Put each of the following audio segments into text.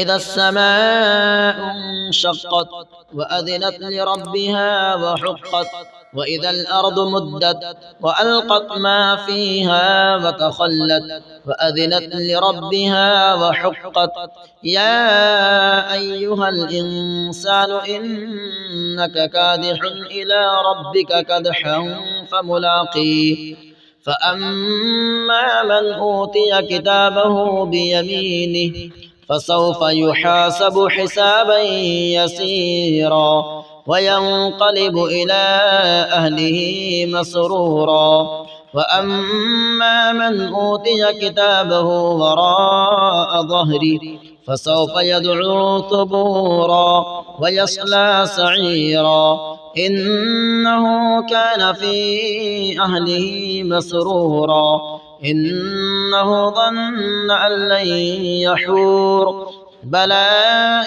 إذا السماء انشقت وأذنت لربها وحقت وإذا الأرض مدت وألقت ما فيها وتخلت وأذنت لربها وحقت يا أيها الإنسان إنك كادح إلى ربك كدحا فملاقيه فأما من أوتي كتابه بيمينه فسوف يحاسب حسابا يسيرا وينقلب إلى أهله مسرورا وأما من أوتي كتابه وراء ظهره فسوف يدعو ثبورا ويصلى سعيرا إنه كان في أهله مسرورا إنه ظن أن لن يحور بلى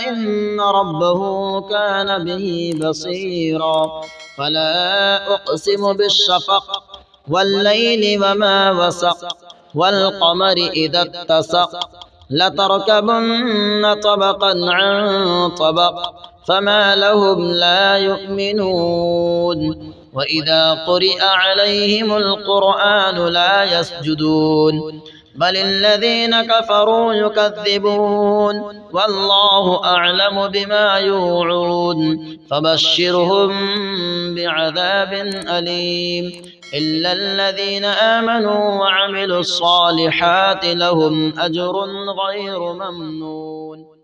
إن ربه كان به بصيرا فلا أقسم بالشفق والليل وما وسق والقمر إذا اتسق لتركبن طبقا عن طبق فما لهم لا يؤمنون وإذا قرئ عليهم القرآن لا يسجدون بل الذين كفروا يكذبون والله أعلم بما يوعون فبشرهم بعذاب أليم إلا الذين آمنوا وعملوا الصالحات لهم أجر غير ممنون.